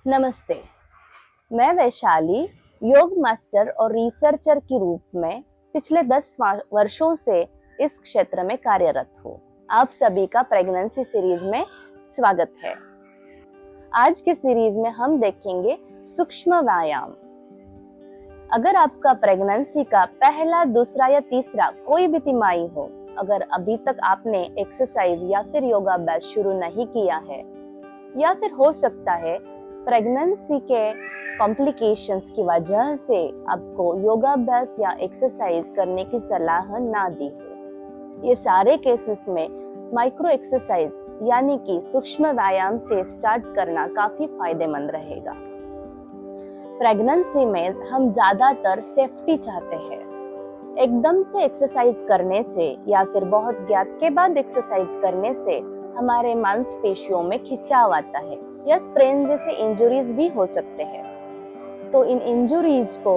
नमस्ते, मैं वैशाली योग मास्टर और रिसर्चर के रूप में पिछले 10 वर्षों से इस क्षेत्र में कार्यरत हूँ। आप सभी का प्रेगनेंसी सीरीज में स्वागत है। आज के सीरीज में हम देखेंगे सूक्ष्म व्यायाम। अगर आपका प्रेगनेंसी का पहला, दूसरा या तीसरा कोई भी तिमाही हो, अगर अभी तक आपने एक्सरसाइज या फिर योगाभ्यास शुरू नहीं किया है, या फिर हो सकता है प्रेगनेंसी के कॉम्प्लिकेशंस की वजह से आपको योगाभ्यास या एक्सरसाइज करने की सलाह ना दी हो, ये सारे केसेस में माइक्रो एक्सरसाइज यानी कि सूक्ष्म व्यायाम से स्टार्ट करना काफी फायदेमंद रहेगा। प्रेगनेंसी में हम ज्यादातर सेफ्टी चाहते हैं। एकदम से एक्सरसाइज करने से या फिर बहुत गैप के बाद एक्सरसाइज करने से हमारे मांसपेशियों में खिंचाव आता है या स्प्रेन जैसे इंजरीज भी हो सकते हैं। तो इन इंजरीज को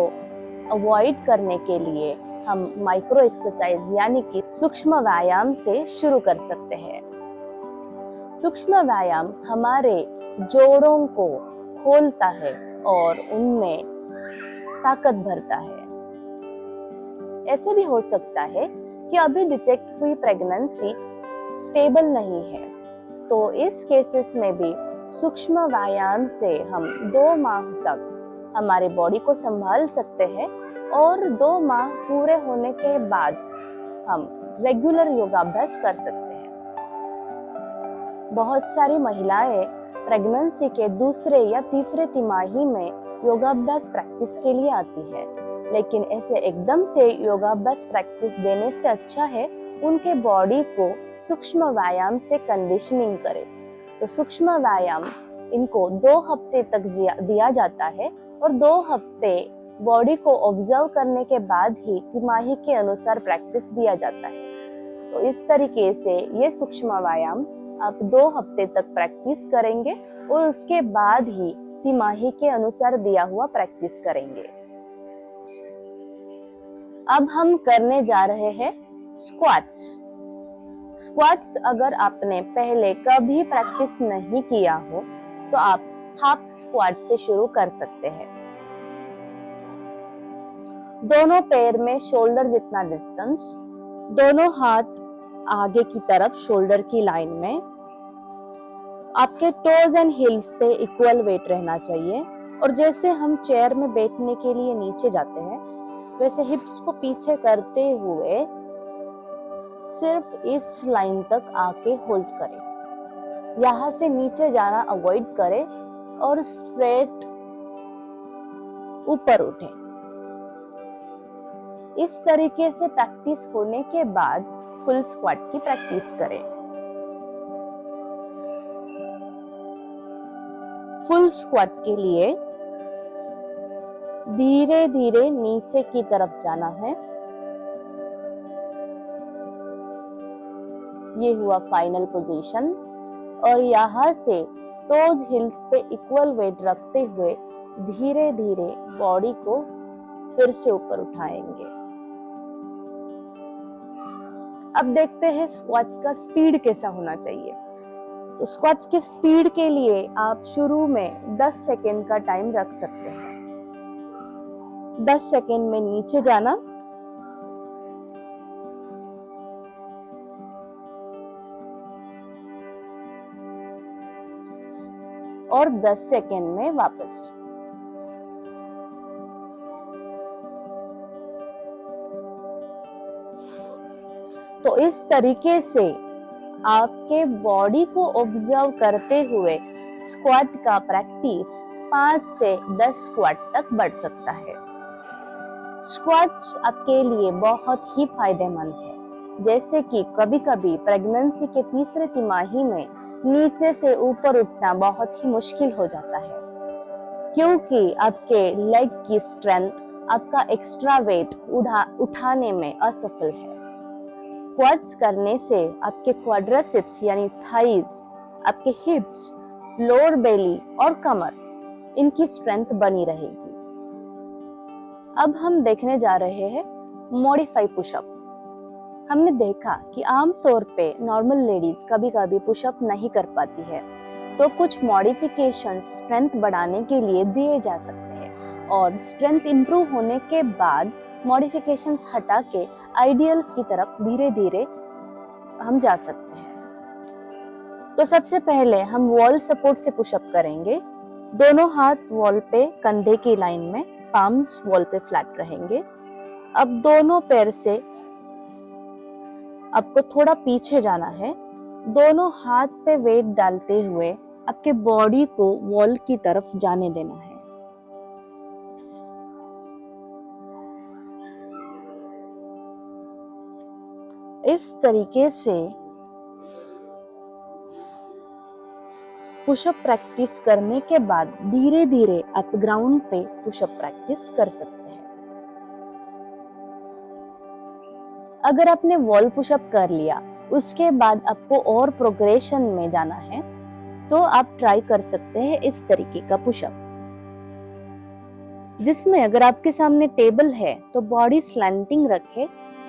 अवॉइड करने के लिए हम माइक्रो एक्सरसाइज यानी कि सूक्ष्म व्यायाम से शुरू कर सकते हैं। सूक्ष्म व्यायाम हमारे जोड़ों को खोलता है और उनमें ताकत भरता है। ऐसे भी हो सकता है कि अभी डिटेक्ट हुई प्रेगनेंसी स्टेबल नहीं है, तो इस केसेस में भी सूक्ष्म व्यायाम से हम 2 माह तक हमारे बॉडी को संभाल सकते हैं और 2 माह पूरे होने के बाद हम रेगुलर योगाभ्यास कर सकते हैं। बहुत सारी महिलाएं प्रेगनेंसी के दूसरे या तीसरे तिमाही में योगाभ्यास प्रैक्टिस के लिए आती है, लेकिन ऐसे एकदम से योगाभ्यास प्रैक्टिस देने से अच्छा है उनके बॉडी को सूक्ष्म व्यायाम से कंडीशनिंग करें। तो सूक्ष्म व्यायाम इनको 2 हफ्ते तक दिया जाता है और 2 हफ्ते बॉडी को ऑब्जर्व करने के बाद ही तिमाही के अनुसार प्रैक्टिस दिया जाता है। तो इस तरीके से ये सूक्ष्म व्यायाम आप 2 हफ्ते तक प्रैक्टिस करेंगे और उसके बाद ही तिमाही के अनुसार दिया हुआ प्रैक्टिस करेंगे। अब हम करने जा रहे हैं स्क्वाट्स। स्क्वाट्स अगर आपने पहले कभी प्रैक्टिस नहीं किया हो तो आप हाफ स्क्वाट से शुरू कर सकते हैं। दोनों पैर में शोल्डर जितना डिस्टेंस, दोनों हाथ आगे की तरफ शोल्डर की लाइन में, आपके टोज एंड हिल्स पे इक्वल वेट रहना चाहिए। और जैसे हम चेयर में बैठने के लिए नीचे जाते हैं, वैसे हिप्स को पीछे करते हुए सिर्फ इस लाइन तक आके होल्ड करें। यहाँ से नीचे जाना अवॉइड करें और स्ट्रेट ऊपर उठें। इस तरीके से प्रैक्टिस होने के बाद फुल स्क्वाट की प्रैक्टिस करें। फुल स्क्वाट के लिए धीरे धीरे नीचे की तरफ जाना है। ये हुआ फाइनल पोजीशन और यहाँ से टोज हिल्स पे इक्वल वेट रखते हुए धीरे धीरे बॉडी को फिर से ऊपर उठाएंगे। अब देखते हैं स्क्वाट्स का स्पीड कैसा होना चाहिए। तो स्क्वाट्स के स्पीड के लिए आप शुरू में 10 सेकेंड का टाइम रख सकते हैं। 10 सेकेंड में नीचे जाना, और 10 सेकेंड में वापस। तो इस तरीके से आपके बॉडी को ऑब्जर्व करते हुए स्क्वाट का प्रैक्टिस 5 से 10 स्क्वाट तक बढ़ सकता है। स्क्वाट्स आपके लिए बहुत ही फायदेमंद है। जैसे कि कभी कभी प्रेगनेंसी के तीसरे तिमाही में नीचे से ऊपर उठना बहुत ही मुश्किल हो जाता है, क्योंकि आपके लेग की स्ट्रेंथ आपका एक्स्ट्रा वेट उठाने में असफल है। स्क्वाट्स करने से आपके क्वाड्रिसेप्स यानी थाइज, आपके हिप्स, लोअर बेली और कमर, इनकी स्ट्रेंथ बनी रहेगी। अब हम देखने जा रहे हैं मॉडिफाई पुशअप। हमने देखा कि आमतौर पे नॉर्मल लेडीज कभी कभी पुशअप नहीं कर पाती है, तो कुछ मॉडिफिकेशंस स्ट्रेंथ बढ़ाने के लिए दिए जा सकते हैं और स्ट्रेंथ इंप्रूव होने के बाद मॉडिफिकेशंस हटा के आइडियल्स की तरफ धीरे धीरे हम जा सकते हैं। तो सबसे पहले हम वॉल सपोर्ट से पुशअप करेंगे। दोनों हाथ वॉल पे कंधे की लाइन में, पाम्स वॉल पे फ्लैट रहेंगे। अब दोनों पैर से आपको थोड़ा पीछे जाना है। दोनों हाथ पे वेट डालते हुए आपके बॉडी को वॉल की तरफ जाने देना है। इस तरीके से पुशअप प्रैक्टिस करने के बाद धीरे धीरे आप ग्राउंड पे पुशअप प्रैक्टिस कर सकते हैं। अगर आपने वॉल पुशअप कर लिया, उसके बाद आपको और प्रोग्रेशन में जाना है, तो आप ट्राई कर सकते हैं इस तरीके का पुशअप, जिसमें अगर आपके सामने टेबल है तो बॉडी स्लैंटिंग रखे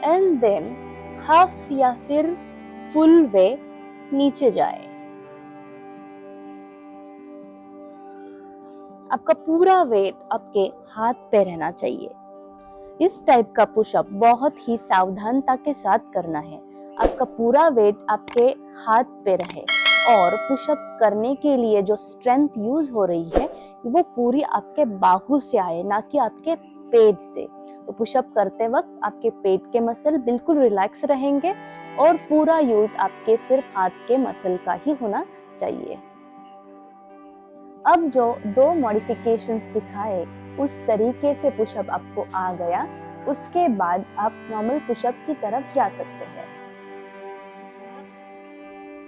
एंड देन हाफ या फिर फुल वे नीचे जाए। आपका पूरा वेट आपके हाथ पे रहना चाहिए। इस टाइप का पुशअप बहुत ही सावधानता के साथ करना है। आपका पूरा वेट आपके हाथ पे रहे और पुशअप करने के लिए जो स्ट्रेंथ यूज हो रही है वो पूरी आपके बाहु से आए, ना कि आपके पेट से। तो पुशअप करते वक्त आपके पेट के मसल बिल्कुल रिलैक्स रहेंगे और पूरा यूज आपके सिर्फ हाथ के मसल का ही होना चाहिए। अब जो दो मॉडिफिकेशंस दिखाए उस तरीके से पुशअप आपको आ गया, उसके बाद आप नॉर्मल पुशअप की तरफ जा सकते हैं।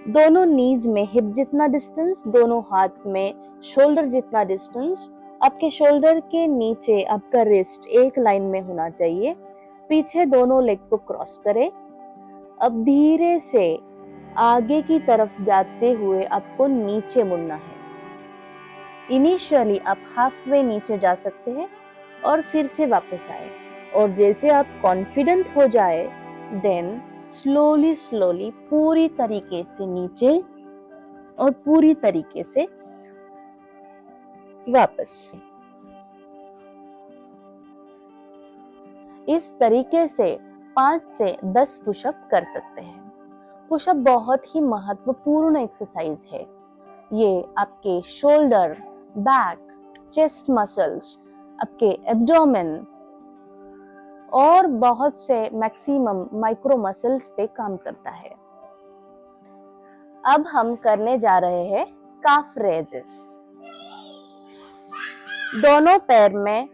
दोनों नीज में हिप जितना डिस्टेंस, दोनों हाथ में शोल्डर जितना डिस्टेंस। आपके शोल्डर के नीचे आपका रिस्ट एक लाइन में होना चाहिए। पीछे दोनों लेग को क्रॉस करें। अब धीरे से आगे की तरफ जाते हुए आपको नीचे मुड़ना है। इनिशियली आप हाफ वे नीचे जा सकते हैं और फिर से वापस आए, और जैसे आप कॉन्फिडेंट हो जाए देन स्लोली स्लोली पूरी तरीके से नीचे और पूरी तरीके से वापस। इस तरीके से 5 से 10 पुशअप कर सकते हैं। पुशअप बहुत ही महत्वपूर्ण एक्सरसाइज है। ये आपके शोल्डर, बैक, चेस्ट मसल्स, आपके एब्डोमेन और बहुत से मैक्सिमम माइक्रो मसल्स पे काम करता है। अब हम करने जा रहे हैं काफ रेजेस। दोनों पैर में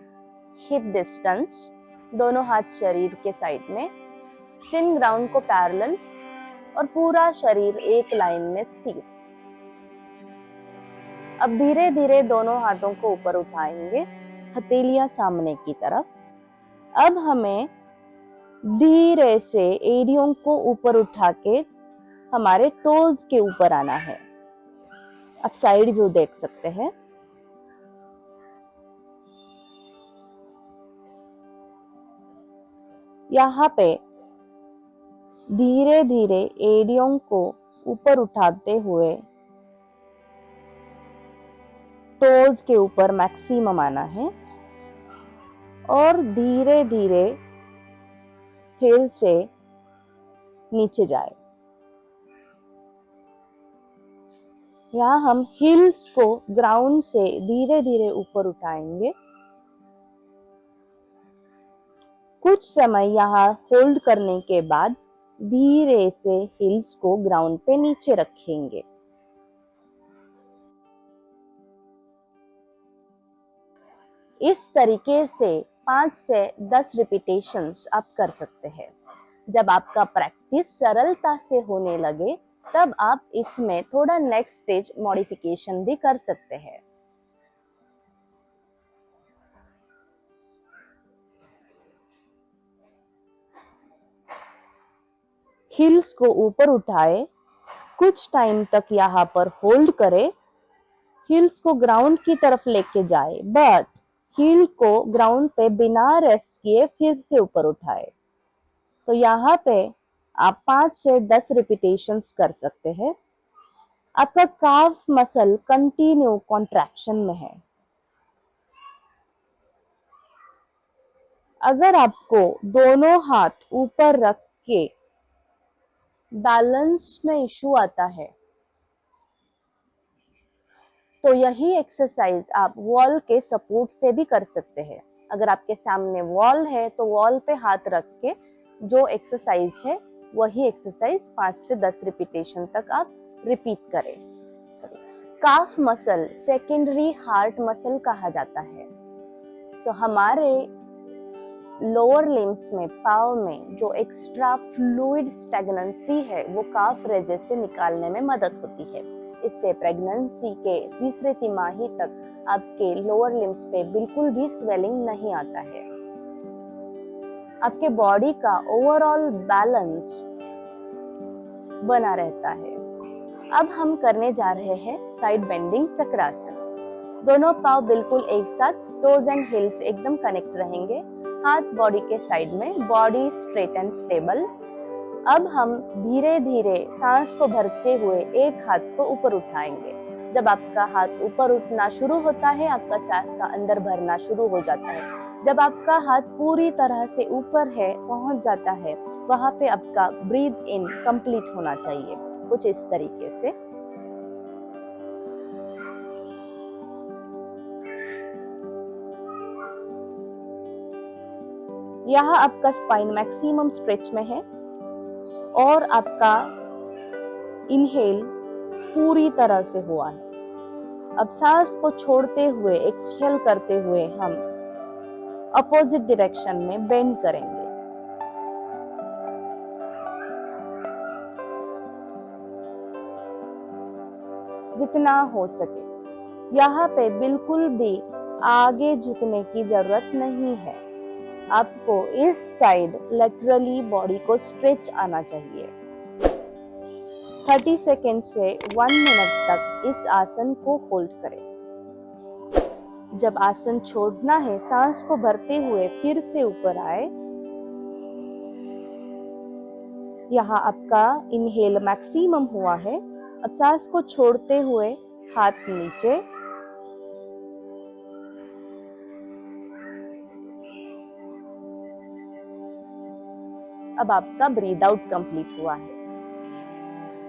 हिप डिस्टेंस, दोनों हाथ शरीर के साइड में, चिन ग्राउंड को पैरेलल और पूरा शरीर एक लाइन में स्थिर। अब धीरे धीरे दोनों हाथों को ऊपर उठाएंगे, हथेलियां सामने की तरफ। अब हमें धीरे से एड़ियों को ऊपर उठा के हमारे टोज के ऊपर आना है। आप साइड व्यू देख सकते हैं। यहाँ पे धीरे धीरे एड़ियों को ऊपर उठाते हुए टोज के ऊपर मैक्सिमम आना है और धीरे धीरे फिर से नीचे जाए। यहाँ हम हील्स को ग्राउंड से धीरे धीरे ऊपर उठाएंगे। कुछ समय यहाँ होल्ड करने के बाद धीरे से हील्स को ग्राउंड पे नीचे रखेंगे। इस तरीके से 5 से 10 रिपीटेशंस आप कर सकते हैं। जब आपका प्रैक्टिस सरलता से होने लगे तब आप इसमें थोड़ा नेक्स्ट स्टेज मॉडिफिकेशन भी कर सकते हैं। हील्स को ऊपर उठाए, कुछ टाइम तक यहाँ पर होल्ड करें, हील्स को ग्राउंड की तरफ लेके जाए, बट हील को ग्राउंड पे बिना रेस्ट किए फिर से ऊपर उठाए। तो यहाँ पे आप 5 से 10 रिपीटेशंस कर सकते हैं। आपका काफ मसल कंटिन्यू कॉन्ट्रैक्शन में है। अगर आपको दोनों हाथ ऊपर रख के बैलेंस में इशू आता है तो यही एक्सरसाइज आप वॉल के सपोर्ट से भी कर सकते हैं। अगर आपके सामने वॉल है तो वॉल पे हाथ रख के जो एक्सरसाइज है वही एक्सरसाइज 5 से 10 रिपीटेशन तक आप रिपीट करें। चलो, calf muscle secondary heart muscle कहा जाता है। सो हमारे लोअर लिम्स में, पाँव में जो एक्स्ट्रा फ्लूइड स्टैग्नेंसी है वो काफ रेजेस से निकालने में मदद होती है। इससे प्रेगनेंसी के तीसरे तिमाही तक आपके लोअर लिम्स पे बिल्कुल भी स्वेलिंग नहीं आता है। आपके बॉडी का ओवरऑल बैलेंस बना रहता है। अब हम करने जा रहे हैं साइड बेंडिंग चक्रासन। दोनों पाँव बिल्कुल एक साथ, टोज एंड हील्स एकदम कनेक्ट रहेंगे, हाथ बॉडी के साइड में, बॉडी स्ट्रेट एंड स्टेबल। अब हम धीरे धीरे सांस को भरते हुए एक हाथ को ऊपर उठाएंगे। जब आपका हाथ ऊपर उठना शुरू होता है, आपका सांस का अंदर भरना शुरू हो जाता है। जब आपका हाथ पूरी तरह से ऊपर है, पहुंच जाता है, वहां पे आपका ब्रीथ इन कंप्लीट होना चाहिए, कुछ इस तरीके से। यहाँ आपका स्पाइन मैक्सिमम स्ट्रेच में है और आपका इनहेल पूरी तरह से हुआ है। अब सांस को छोड़ते हुए, एक्सहेल करते हुए हम अपोजिट डायरेक्शन में बेंड करेंगे। जितना हो सके। यहाँ पे बिल्कुल भी आगे झुकने की जरूरत नहीं है। आपको इस साइड लेटरली बॉडी को स्ट्रेच आना चाहिए। 30 सेकेंड से 1 मिनट तक इस आसन को होल्ड करें। जब आसन छोड़ना है, सांस को भरते हुए फिर से ऊपर आए। यहाँ आपका इनहेल मैक्सिमम हुआ है। अब सांस को छोड़ते हुए हाथ नीचे, अब आपका ब्रीद आउट कंप्लीट हुआ है।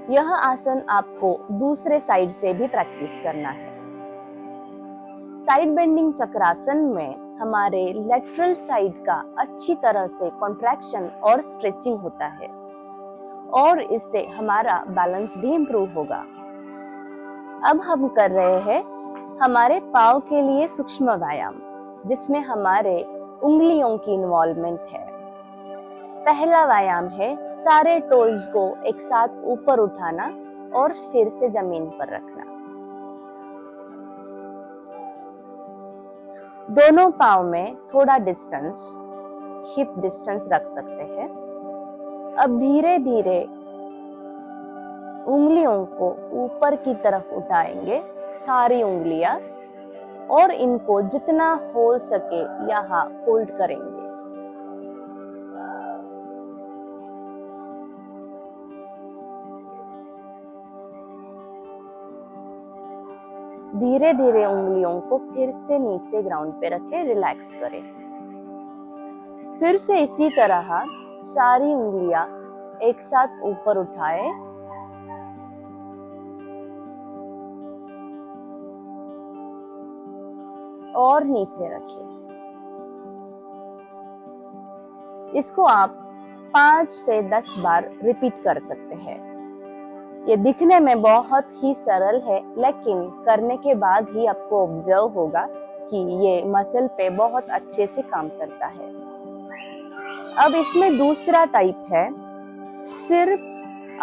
यह आसन आपको दूसरे साइड से भी प्रैक्टिस करना है। साइड बेंडिंग चक्रासन में हमारे लेटरल साइड का अच्छी तरह से कॉन्ट्रैक्शन और स्ट्रेचिंग होता है और इससे हमारा बैलेंस भी इम्प्रूव होगा। अब हम कर रहे हैं हमारे पाँव के लिए सूक्ष्म व्यायाम, जिसमें हमारे उंगलियों की इन्वॉल्वमेंट है। पहला व्यायाम है सारे टोज को एक साथ ऊपर उठाना और फिर से जमीन पर रखना। दोनों पाँव में थोड़ा डिस्टेंस, हिप डिस्टेंस रख सकते हैं। अब धीरे धीरे उंगलियों को ऊपर की तरफ उठाएंगे, सारी उंगलियां, और इनको जितना हो सके यहाँ होल्ड करेंगे। धीरे धीरे उंगलियों को फिर से नीचे ग्राउंड पे रखें, रिलैक्स करें। फिर से इसी तरह सारी उंगलियां एक साथ ऊपर उठाए और नीचे रखें। इसको आप 5 से 10 बार रिपीट कर सकते हैं। ये दिखने में बहुत ही सरल है, लेकिन करने के बाद ही आपको ऑब्जर्व होगा कि ये मसल पे बहुत अच्छे से काम करता है। अब इसमें दूसरा टाइप है सिर्फ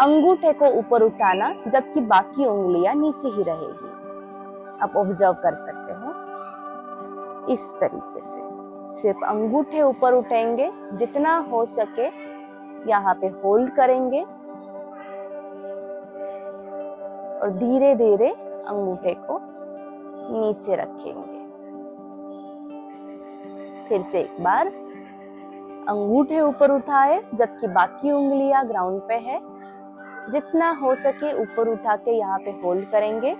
अंगूठे को ऊपर उठाना, जबकि बाकी उंगलियां नीचे ही रहेगी। आप ऑब्जर्व कर सकते हो इस तरीके से। सिर्फ अंगूठे ऊपर उठेंगे, जितना हो सके यहाँ पे होल्ड करेंगे और धीरे धीरे अंगूठे को नीचे रखेंगे। फिर से एक बार अंगूठे ऊपर उठाए जबकि बाकी उंगलियां ग्राउंड पे है, जितना हो सके ऊपर उठा के यहाँ पे होल्ड करेंगे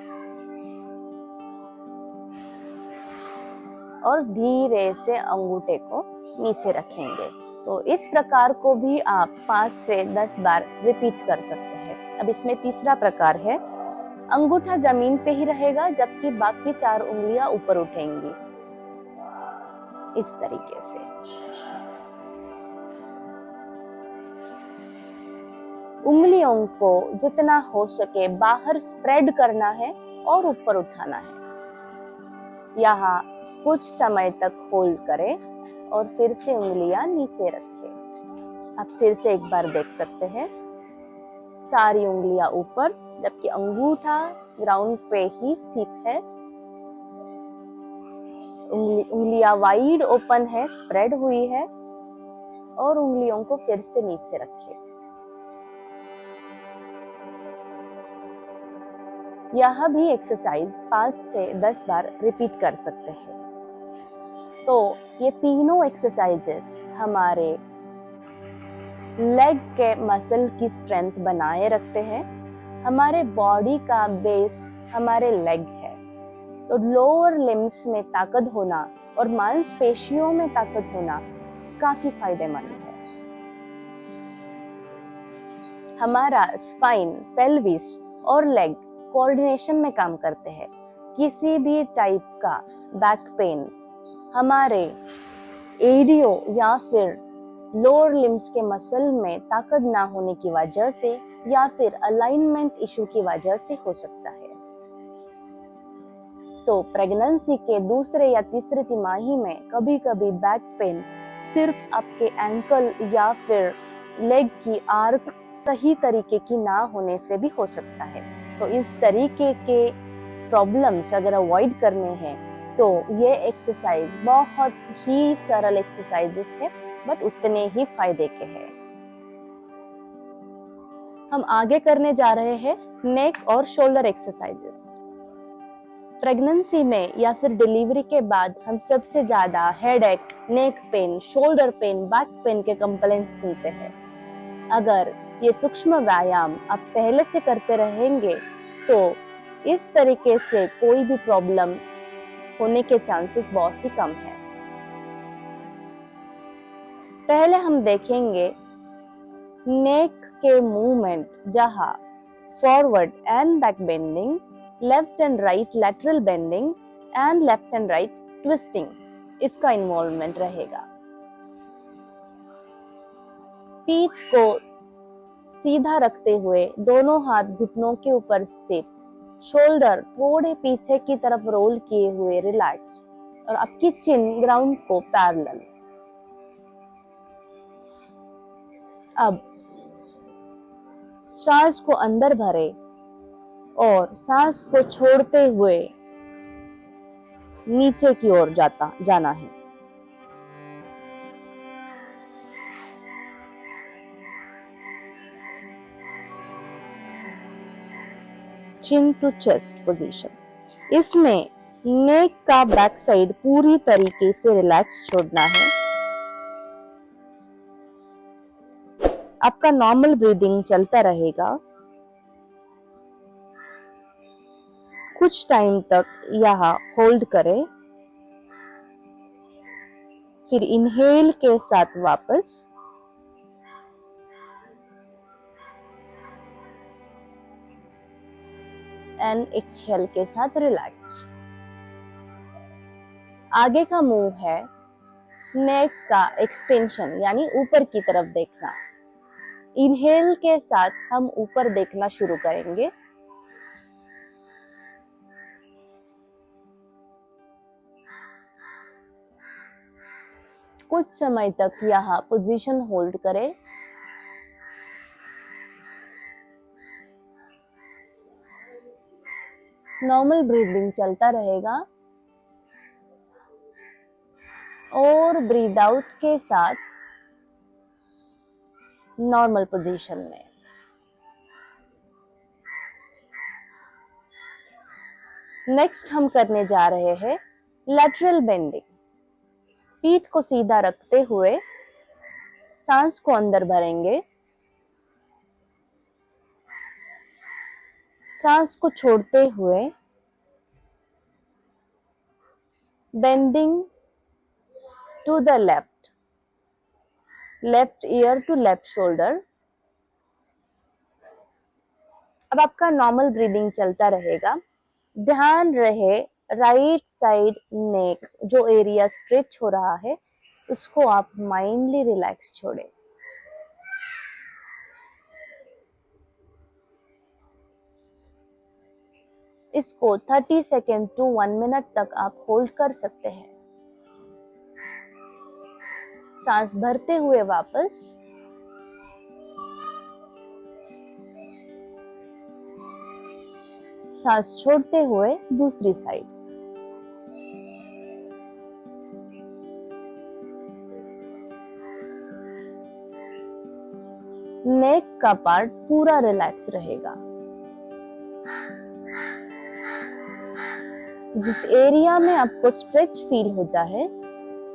और धीरे से अंगूठे को नीचे रखेंगे। तो इस प्रकार को भी आप 5 से 10 बार रिपीट कर सकते हैं। अब इसमें तीसरा प्रकार है, अंगूठा जमीन पे ही रहेगा जबकि बाकी 4 उंगलियां ऊपर उठेंगी, इस तरीके से। उंगलियों को जितना हो सके बाहर स्प्रेड करना है और ऊपर उठाना है। यहाँ कुछ समय तक होल्ड करें और फिर से उंगलियां नीचे रखें। अब फिर से एक बार देख सकते हैं, सारी उंगलियां ऊपर जबकि अंगूठा ग्राउंड पे ही स्थित है। उंगलियां वाइड ओपन है, स्प्रेड हुई है, और उंगलियों को फिर से नीचे रखें। यह भी एक्सरसाइज 5 से 10 बार रिपीट कर सकते हैं। तो ये तीनों एक्सरसाइजेस हमारे लेग के मसल की स्ट्रेंथ बनाए रखते हैं। हमारे बॉडी का बेस हमारे लेग है, तो लोअर लिम्स में ताकत होना और मांसपेशियों में ताकत होना काफी फायदेमंद है। हमारा स्पाइन, पेल्विस और लेग कोऑर्डिनेशन में काम करते हैं। किसी भी टाइप का बैक पेन हमारे एडियो या फिर लोअर लिम्स के मसल में ताकत ना होने की वजह से या फिर अलाइनमेंट इशू की वजह से हो सकता है। तो प्रेगनेंसी के दूसरे या तीसरे तिमाही में कभी कभी बैक पेन सिर्फ आपके एंकल या फिर लेग की आर्क सही तरीके की ना होने से भी हो सकता है। तो इस तरीके के प्रॉब्लम्स अगर अवॉइड करने हैं तो ये एक्सरसाइज बहुत ही सरल एक्सरसाइजेस है, बट उतने ही फायदे के हैं। हम आगे करने जा रहे हैं नेक और शोल्डर एक्सरसाइजेस। प्रेगनेंसी में या फिर डिलीवरी के बाद हम सबसे ज्यादा headache, neck pain, shoulder pain, back pain के कंप्लेंट सुनते हैं। अगर ये सूक्ष्म व्यायाम आप पहले से करते रहेंगे तो इस तरीके से कोई भी प्रॉब्लम होने के चांसेस बहुत ही कम है। पहले हम देखेंगे नेक के मूवमेंट, जहां forward and back bending, left and right lateral bending and left and right twisting, इसका इन्वॉल्वमेंट रहेगा। पीठ को सीधा रखते हुए दोनों हाथ घुटनों के ऊपर स्थित, शोल्डर थोड़े पीछे की तरफ रोल किए हुए रिलैक्स, और आपकी चिन ग्राउंड को पैरेलल। अब सांस को अंदर भरे और सांस को छोड़ते हुए नीचे की ओर जाना है। चिन टू चेस्ट पोजीशन। इसमें नेक का बैक साइड पूरी तरीके से रिलैक्स छोड़ना है। आपका नॉर्मल ब्रीदिंग चलता रहेगा। कुछ टाइम तक यहाँ होल्ड करें, फिर इनहेल के साथ वापस, एंड एक्सहेल के साथ रिलैक्स। आगे का मूव है नेक का एक्सटेंशन, यानी ऊपर की तरफ देखना। इनहेल के साथ हम ऊपर देखना शुरू करेंगे। कुछ समय तक यहाँ पोजीशन होल्ड करें। नॉर्मल ब्रीदिंग चलता रहेगा और ब्रीद आउट के साथ नॉर्मल पोजीशन में। नेक्स्ट हम करने जा रहे हैं लैटरल बेंडिंग। पीठ को सीधा रखते हुए सांस को अंदर भरेंगे सांस को छोड़ते हुए bending to the left, left ear to left shoulder. अब आपका नॉर्मल ब्रीदिंग चलता रहेगा। ध्यान रहे राइट साइड नेक जो एरिया स्ट्रेच हो रहा है उसको आप माइंडली रिलैक्स छोड़ें। इसको 30 सेकेंड टू 1 मिनट तक आप होल्ड कर सकते हैं। सांस भरते हुए वापस, सांस छोड़ते हुए दूसरी साइड। नेक का पार्ट पूरा रिलैक्स रहेगा। जिस एरिया में आपको स्ट्रेच फील होता है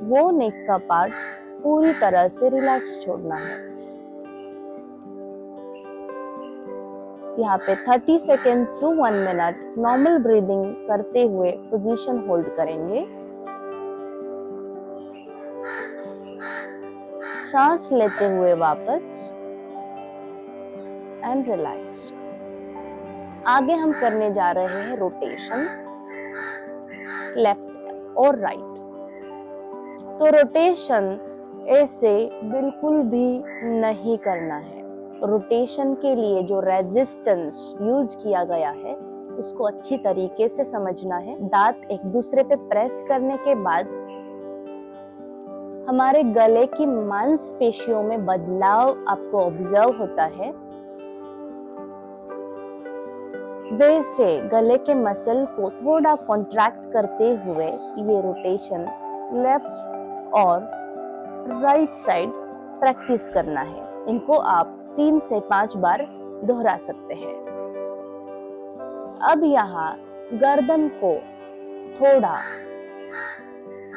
वो नेक का पार्ट पूरी तरह से रिलैक्स छोड़ना है। यहाँ पे 30 second to 1 minute normal breathing करते हुए पोजीशन होल्ड करेंगे। सांस लेते हुए वापस एंड रिलैक्स। आगे हम करने जा रहे हैं रोटेशन लेफ्ट और राइट। तो रोटेशन ऐसे बिल्कुल भी नहीं करना है। रोटेशन के लिए जो रेजिस्टेंस यूज किया गया है उसको अच्छी तरीके से समझना है। दांत एक दूसरे पे प्रेस करने के बाद हमारे गले की मांसपेशियों में बदलाव आपको ऑब्जर्व होता है। वैसे गले के मसल को थोड़ा कॉन्ट्रैक्ट करते हुए ये रोटेशन लेफ्ट और राइट साइड प्रैक्टिस करना है। इनको आप 3 से 5 बार दोहरा सकते हैं। अब यहाँ गर्दन को थोड़ा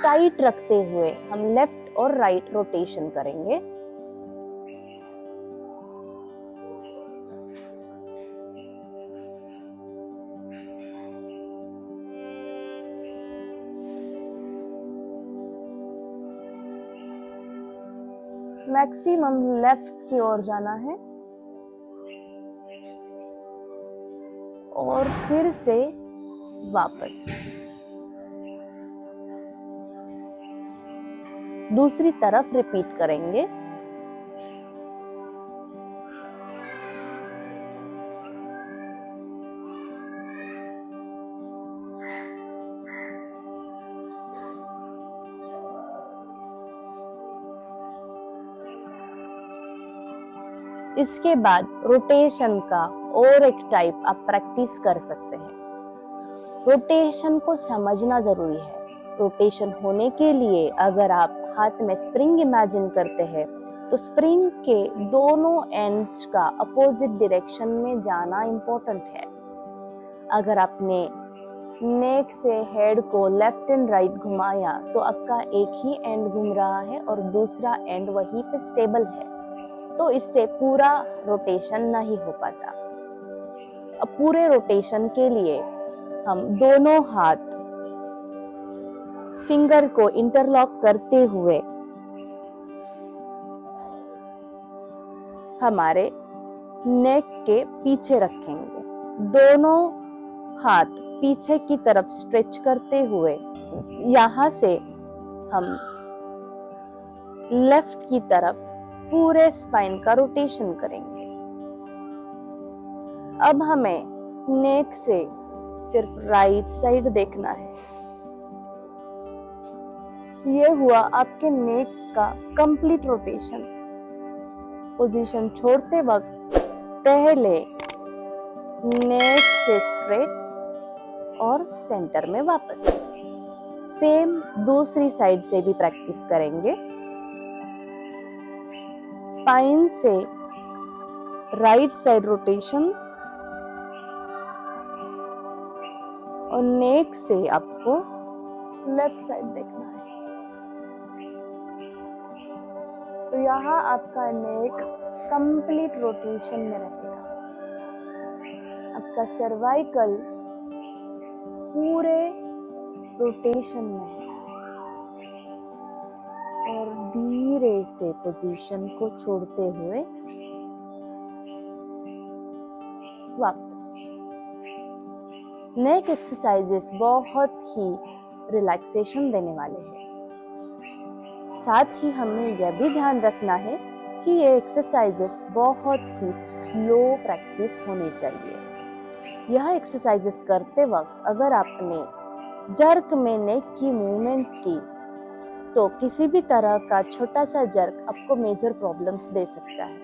टाइट रखते हुए हम लेफ्ट और राइट रोटेशन करेंगे। मैक्सिमम लेफ्ट की ओर जाना है और फिर से वापस दूसरी तरफ रिपीट करेंगे। इसके बाद रोटेशन का और एक टाइप आप प्रैक्टिस कर सकते हैं। रोटेशन को समझना जरूरी है। रोटेशन होने के लिए अगर आप हाथ में स्प्रिंग इमेजिन करते हैं तो स्प्रिंग के दोनों एंड्स का अपोजिट डायरेक्शन में जाना इम्पोर्टेंट है। अगर आपने नेक से हेड को लेफ्ट एंड राइट घुमाया तो आपका एक ही एंड घूम रहा है और दूसरा एंड वहीं पे स्टेबल है, तो इससे पूरा रोटेशन नहीं हो पाता। अब पूरे रोटेशन के लिए हम दोनों हाथ फिंगर को इंटरलॉक करते हुए हमारे नेक के पीछे रखेंगे। दोनों हाथ पीछे की तरफ स्ट्रेच करते हुए यहाँ से हम लेफ्ट की तरफ पूरे स्पाइन का रोटेशन करेंगे। अब हमें नेक से सिर्फ राइट साइड देखना है। ये हुआ आपके नेक का कंप्लीट रोटेशन। पोजीशन छोड़ते वक्त पहले नेक से स्ट्रेट और सेंटर में वापस। सेम दूसरी साइड से भी प्रैक्टिस करेंगे। स्पाइन से राइट साइड रोटेशन और नेक से आपको लेफ्ट साइड देखना है। तो यहाँ आपका नेक कंप्लीट रोटेशन में रहेगा। अब आपका सर्वाइकल पूरे रोटेशन में है और धीरे से पोजीशन को छोड़ते हुए वापस। नेक एक्सरसाइजेस बहुत ही रिलैक्सेशन देने वाले हैं। साथ ही हमें यह भी ध्यान रखना है कि ये एक्सरसाइजेस बहुत ही स्लो प्रैक्टिस होनी चाहिए। यह एक्सरसाइजेस करते वक्त अगर आपने जर्क में नेक की मूवमेंट की तो किसी भी तरह का छोटा सा जर्क आपको मेजर प्रॉब्लम्स दे सकता है।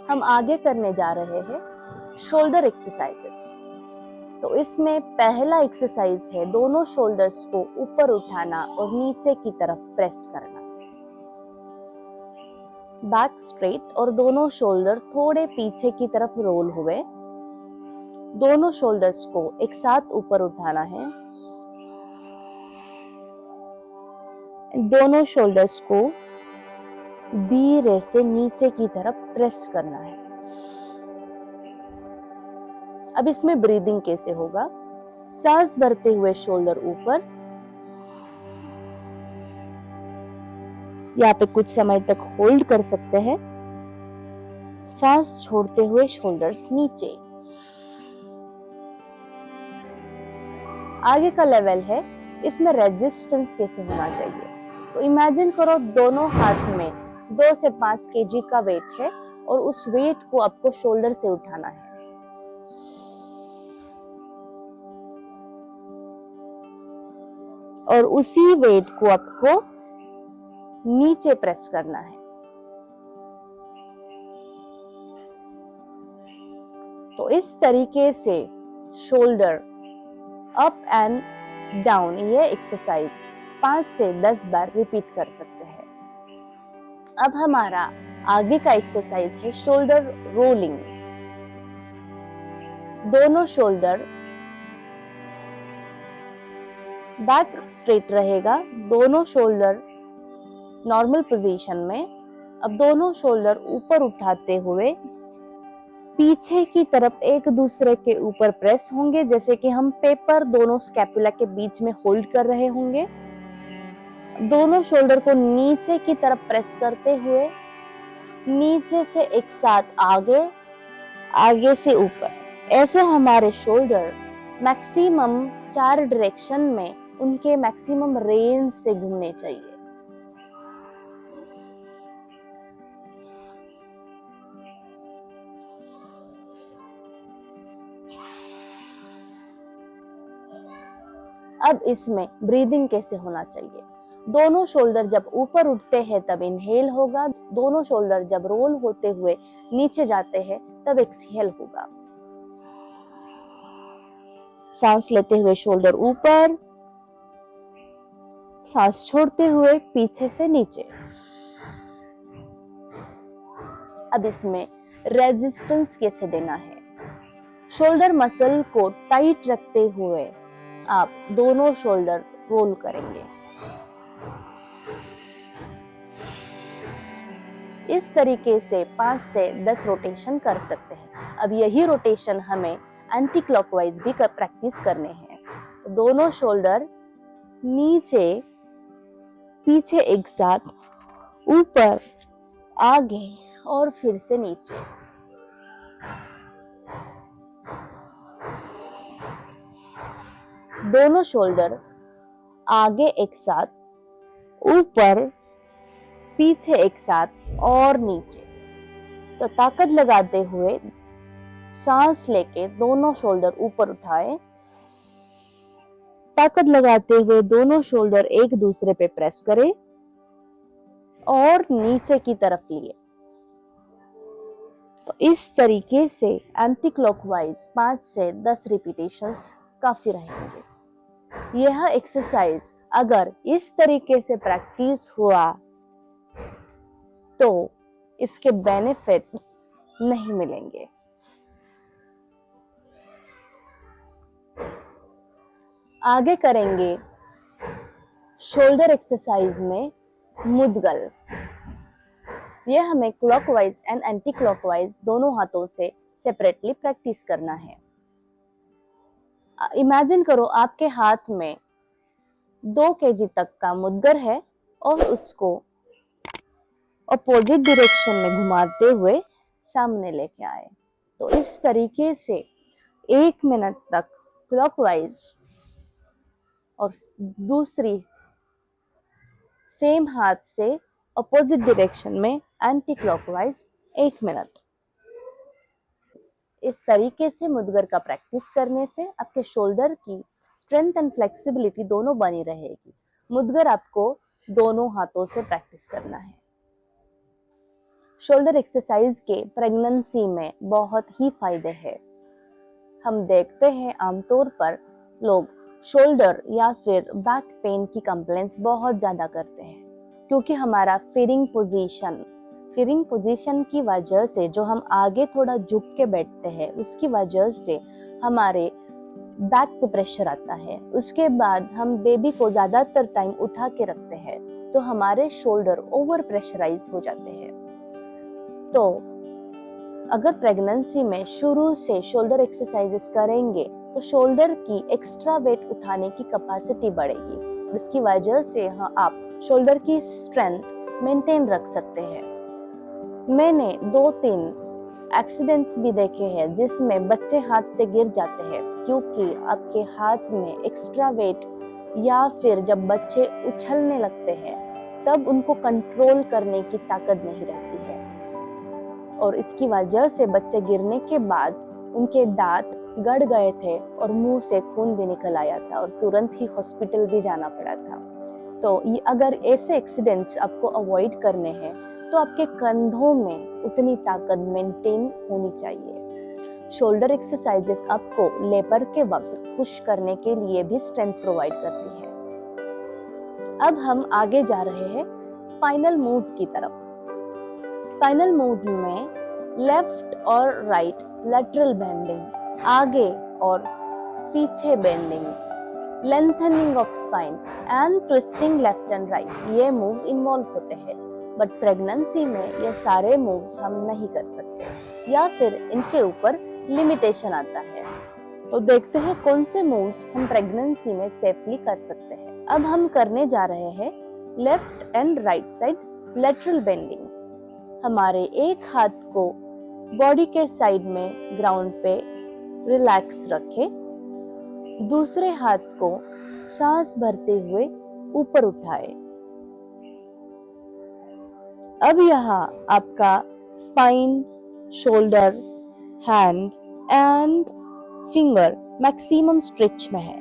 हम आगे करने जा रहे हैं शोल्डर एक्सरसाइजेस। तो इसमें पहला एक्सरसाइज है दोनों शोल्डर्स को ऊपर उठाना और नीचे की तरफ प्रेस करना। बैक स्ट्रेट और दोनों शोल्डर थोड़े पीछे की तरफ रोल हुए। दोनों शोल्डर्स को एक साथ ऊपर उठाना है। दोनों शोल्डर्स को धीरे से नीचे की तरफ प्रेस करना है। अब इसमें ब्रीदिंग कैसे होगा? सांस भरते हुए शोल्डर ऊपर, यहाँ पे कुछ समय तक होल्ड कर सकते हैं। सांस छोड़ते हुए शोल्डर्स नीचे। आगे का लेवल है, इसमें रेजिस्टेंस कैसे होना चाहिए। तो इमेजिन करो दोनों हाथ में 2 से 5 केजी का वेट है और उस वेट को आपको शोल्डर से उठाना है। और उसी वेट को आपको नीचे प्रेस करना है। तो इस तरीके से शोल्डर अप एंड डाउन ये एक्सरसाइज 5 से 10 बार रिपीट कर सकते हैं। अब हमारा आगे का एक्सरसाइज है शोल्डर रोलिंग। दोनों शोल्डर बैक स्ट्रेट रहेगा, दोनों शोल्डर नॉर्मल पोजीशन में। अब दोनों शोल्डर ऊपर उठाते हुए पीछे की तरफ एक दूसरे के ऊपर प्रेस होंगे, जैसे कि हम पेपर दोनों स्कैपुला के बीच में होल्ड कर रहे होंगे। दोनों शोल्डर को नीचे की तरफ प्रेस करते हुए नीचे से एक साथ आगे, आगे से ऊपर। ऐसे हमारे शोल्डर मैक्सिमम 4 डायरेक्शन में उनके मैक्सिमम रेंज से घूमने चाहिए। अब इसमें ब्रीदिंग कैसे होना चाहिए? दोनों शोल्डर जब ऊपर उठते हैं तब इनहेल होगा, दोनों शोल्डर जब रोल होते हुए नीचे जाते हैं तब एक्सहेल होगा। सांस लेते हुए शोल्डर ऊपर, सांस छोड़ते हुए पीछे से नीचे। अब इसमें रेजिस्टेंस कैसे देना है? शोल्डर मसल को टाइट रखते हुए आप दोनों शोल्डर रोल करेंगे। इस तरीके से 5 से 10 रोटेशन कर सकते हैं। अब यही रोटेशन हमें एंटी क्लॉकवाइज भी प्रैक्टिस करने हैं। तो दोनों शोल्डर नीचे पीछे एक साथ, ऊपर आगे और फिर से नीचे। दोनों शोल्डर आगे एक साथ, ऊपर पीछे एक साथ और नीचे। तो ताकत लगाते हुए सांस लेके दोनों शोल्डर ऊपर उठाए, ताकत लगाते हुए दोनों शोल्डर एक दूसरे पे प्रेस करें और नीचे की तरफ लिए। तो इस तरीके से एंटी क्लॉकवाइज 5 से 10 रिपीटेशंस काफी रहेंगे। यह एक्सरसाइज अगर इस तरीके से प्रैक्टिस हुआ तो इसके बेनिफिट नहीं मिलेंगे। आगे करेंगे शोल्डर एक्सरसाइज में मुद्गल। यह हमें क्लॉकवाइज एंड एंटी क्लॉकवाइज दोनों हाथों से सेपरेटली प्रैक्टिस करना है। इमेजिन करो आपके हाथ में 2 केजी तक का मुद्गर है और उसको अपोजिट डायरेक्शन में घुमाते हुए सामने लेके आए। तो इस तरीके से 1 मिनट तक क्लॉकवाइज और दूसरी सेम हाथ से अपोजिट डायरेक्शन में एंटी क्लॉकवाइज 1 मिनट। इस तरीके से मुद्गर का प्रैक्टिस करने से आपके शोल्डर की स्ट्रेंथ एंड फ्लेक्सिबिलिटी दोनों बनी रहेगी। मुद्गर आपको दोनों हाथों से प्रैक्टिस करना है। शोल्डर एक्सरसाइज के प्रेगनेंसी में बहुत ही फायदे हैं। हम देखते हैं आमतौर पर लोग शोल्डर या फिर बैक पेन की कंप्लेंट्स बहुत ज़्यादा करते हैं, क्योंकि हमारा फीडिंग पोजीशन की वजह से जो हम आगे थोड़ा झुक के बैठते हैं उसकी वजह से हमारे बैक पे प्रेशर आता है। उसके बाद हम बेबी को ज़्यादातर टाइम उठा के रखते हैं तो हमारे शोल्डर ओवर प्रेशराइज हो जाते हैं। तो अगर प्रेगनेंसी में शुरू से शोल्डर एक्सरसाइजेस करेंगे तो शोल्डर की एक्स्ट्रा वेट उठाने की कैपेसिटी बढ़ेगी। इसकी वजह से आप शोल्डर की स्ट्रेंथ मेंटेन रख सकते हैं। मैंने 2-3 एक्सीडेंट्स भी देखे हैं जिसमें बच्चे हाथ से गिर जाते हैं, क्योंकि आपके हाथ में एक्स्ट्रा वेट या फिर जब बच्चे उछलने लगते हैं तब उनको कंट्रोल करने की ताकत नहीं रहती है और इसकी वजह से बच्चे गिरने के बाद उनके दांत गड़ गए थे और मुंह से खून भी निकल आया था और तुरंत ही हॉस्पिटल भी जाना पड़ा था। तो अगर ऐसे एक्सीडेंट्स आपको अवॉइड करने हैं तो आपके कंधों में उतनी ताकत मेंटेन होनी चाहिए। शोल्डर एक्सरसाइजेस आपको लेबर के वक्त पुश करने के लिए भी स्ट्रेंथ प्रोवाइड करती है। अब हम आगे जा रहे हैं स्पाइनल मूव्स की तरफ। स्पाइनल मूव्स में लेफ्ट और राइट लैटरल बेंडिंग, आगे और पीछे bending, lengthening of spine and twisting left and right, ये मूव्स इन्वॉल्व होते हैं। बट प्रेगनेंसी में ये सारे मूव्स हम नहीं कर सकते या फिर इनके ऊपर लिमिटेशन आता है। तो देखते हैं कौन से मूव्स हम प्रेगनेंसी में सेफली कर सकते हैं। अब हम करने जा रहे हैं left and right side lateral bending. हमारे एक हाथ को बॉडी के साइड में ग्राउंड पे रिलैक्स रखें, दूसरे हाथ को सांस भरते हुए ऊपर उठाएं। अब यहाँ आपका spine, shoulder, hand and finger maximum stretch में है।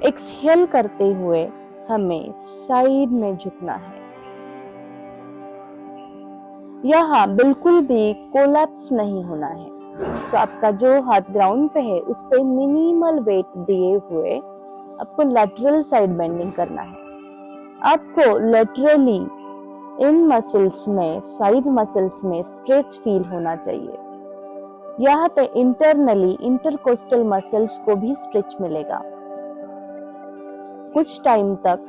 एक्सहेल करते हुए हमें साइड में झुकना है। यहाँ बिल्कुल भी कोलैप्स नहीं होना है। सो आपका जो हाथ ग्राउंड पे है उस पे मिनिमल वेट दिए हुए आपको लैटरल साइड बेंडिंग करना है। आपको लेटरली इन मसल्स में, साइड मसल्स में स्ट्रेच फील होना चाहिए। यहाँ पे इंटरनली इंटरकोस्टल मसल्स को भी स्ट्रेच मिलेगा। कुछ टाइम तक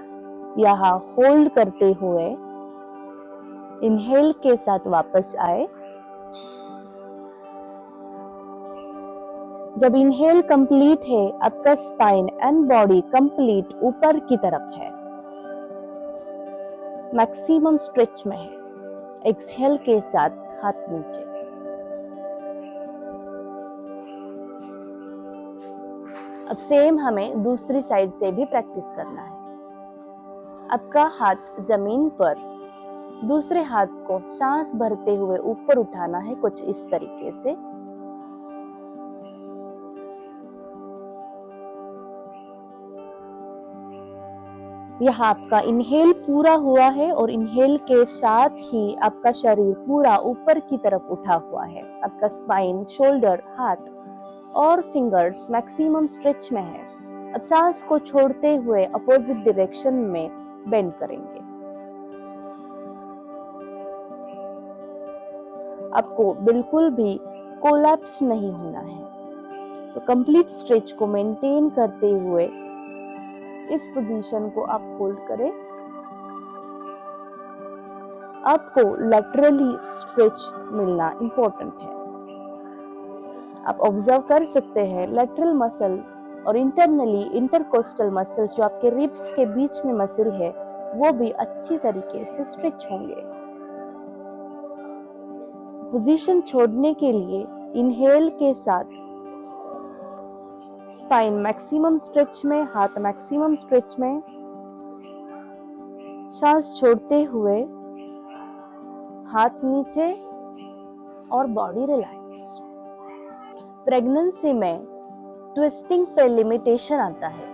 यहाँ होल्ड करते हुए इनहेल के साथ वापस आए। जब इनहेल कंप्लीट है, आपका स्पाइन एंड बॉडी कंप्लीट ऊपर की तरफ है, मैक्सिमम स्ट्रेच में है। एक्सहेल के साथ हाथ नीचे। अब सेम हमें दूसरी साइड से भी प्रैक्टिस करना है। आपका हाथ जमीन पर, दूसरे हाथ को सांस भरते हुए ऊपर उठाना है, कुछ इस तरीके से। यहाँ आपका इनहेल पूरा हुआ है और इनहेल के साथ ही आपका शरीर पूरा ऊपर की तरफ उठा हुआ है। आपका स्पाइन, शोल्डर, हाथ और फिंगर्स मैक्सिमम स्ट्रेच में है। अब सांस को छोड़ते हुए अपोजिट डायरेक्शन में बेंड करेंगे। आपको बिल्कुल भी कोलैप्स नहीं होना है। तो कंप्लीट स्ट्रेच को मेंटेन करते हुए इस पोजीशन को आप होल्ड करें। आपको लैटरली स्ट्रेच मिलना इंपॉर्टेंट है। आप ऑब्जर्व कर सकते हैं लेटरल मसल और इंटरनली इंटरकोस्टल मसल्स जो आपके रिब्स के बीच में मसल है वो भी अच्छी तरीके से स्ट्रेच होंगे। पोजीशन छोड़ने के लिए इनहेल के साथ स्पाइन मैक्सिमम स्ट्रेच में, हाथ मैक्सिमम स्ट्रेच में, सांस छोड़ते हुए हाथ नीचे और बॉडी रिलैक्स। प्रेगनेंसी में ट्विस्टिंग पे लिमिटेशन आता है,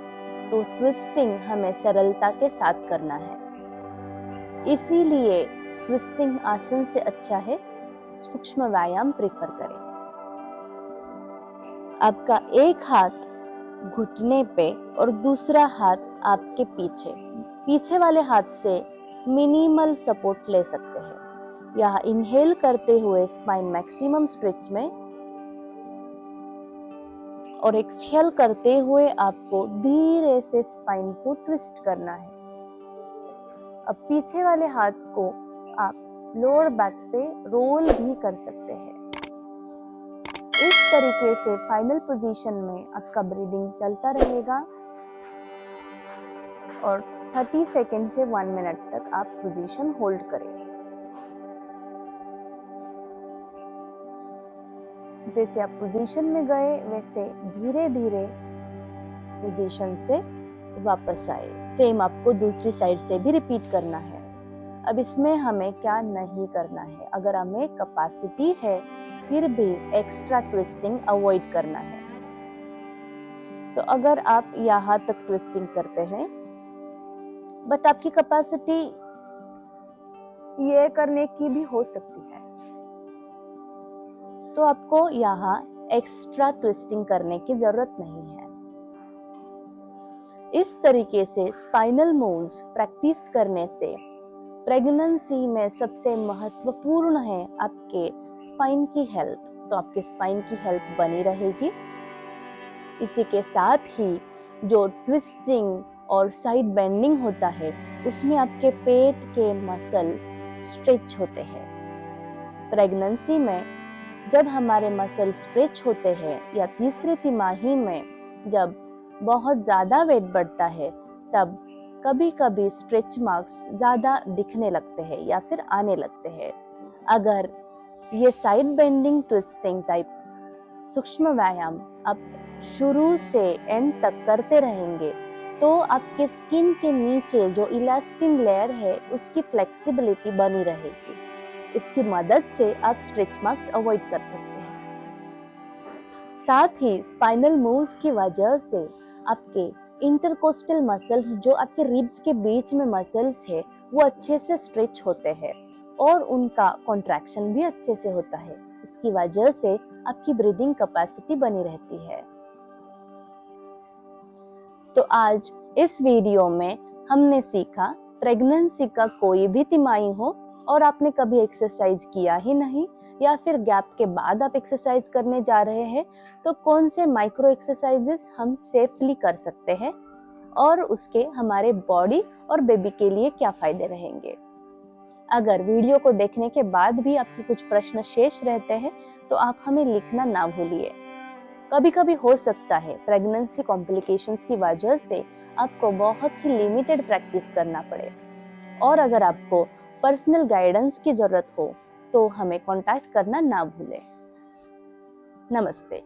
तो ट्विस्टिंग हमें सरलता के साथ करना है। इसीलिए ट्विस्टिंग आसन से अच्छा है सूक्ष्म व्यायाम प्रेफर करें। आपका एक हाथ घुटने पे और दूसरा हाथ आपके पीछे वाले हाथ से मिनिमल सपोर्ट ले सकते हैं। यहाँ इनहेल करते हुए स्पाइन मैक्सिमम स्ट्रेच में और एक्सहेल करते हुए आपको धीरे से स्पाइन को ट्विस्ट करना है। अब पीछे वाले हाथ को आप लोअर बैक पे रोल भी कर सकते हैं। इस तरीके से फाइनल पोजीशन में आपका ब्रीदिंग चलता रहेगा और 30 सेकेंड से 1 मिनट तक आप पोजीशन होल्ड करें। जैसे आप पोजीशन में गए वैसे धीरे धीरे पोजीशन से वापस आए। सेम आपको दूसरी साइड से भी रिपीट करना है। अब इसमें हमें क्या नहीं करना है, अगर हमें कैपेसिटी है फिर भी एक्स्ट्रा ट्विस्टिंग अवॉइड करना है। तो अगर आप यहाँ तक ट्विस्टिंग करते हैं बट आपकी कैपेसिटी ये करने की भी हो सकती है, तो आपको यहाँ एक्स्ट्रा ट्विस्टिंग करने की जरूरत नहीं है। इस तरीके से स्पाइनल मूव्स प्रैक्टिस करने से प्रेगनेंसी में सबसे महत्वपूर्ण है आपके स्पाइन की हेल्थ, तो आपके स्पाइन की हेल्थ बनी रहेगी। इसी के साथ ही जो ट्विस्टिंग और साइड बेंडिंग होता है उसमें आपके पेट के मसल स्ट्रेच होते हैं। प्रेगनेंसी में जब हमारे मसल स्ट्रेच होते हैं या तीसरी तिमाही में जब बहुत ज़्यादा वेट बढ़ता है तब कभी कभी स्ट्रेच मार्क्स ज़्यादा दिखने लगते हैं या फिर आने लगते हैं। अगर ये साइड बेंडिंग ट्विस्टिंग टाइप सूक्ष्म व्यायाम आप शुरू से एंड तक करते रहेंगे तो आपके स्किन के नीचे जो इलास्टिन लेयर है उसकी फ्लेक्सिबिलिटी बनी रहेगी। इसकी मदद से आप स्ट्रेच मार्क्स अवॉइड कर सकते हैं। साथ ही स्पाइनल मूव्स की वजह से आपके इंटरकोस्टल मसल्स जो आपके रिब्स के बीच में मसल्स है वो अच्छे से स्ट्रेच होते हैं और उनका कॉन्ट्रैक्शन भी अच्छे से होता है। इसकी वजह से आपकी ब्रीदिंग कैपेसिटी बनी रहती है। तो आज इस वीडियो में हमने सीखा प्रेगनेंसी का कोई भी तिमाही हो और आपने कभी एक्सरसाइज किया ही नहीं या फिर गैप के बाद आप एक्सरसाइज करने जा रहे हैं तो कौन से माइक्रो एक्सरसाइजेस हम सेफली कर सकते हैं और उसके हमारे बॉडी और बेबी के लिए क्या फायदे रहेंगे। अगर वीडियो को देखने के बाद भी आपके कुछ प्रश्न शेष रहते हैं तो आप हमें लिखना ना भूलिए। कभी कभी हो सकता है प्रेगनेंसी कॉम्प्लिकेशंस की वजह से आपको बहुत ही लिमिटेड प्रैक्टिस करना पड़े और अगर आपको पर्सनल गाइडेंस की जरूरत हो तो हमें कांटेक्ट करना ना भूलें। नमस्ते।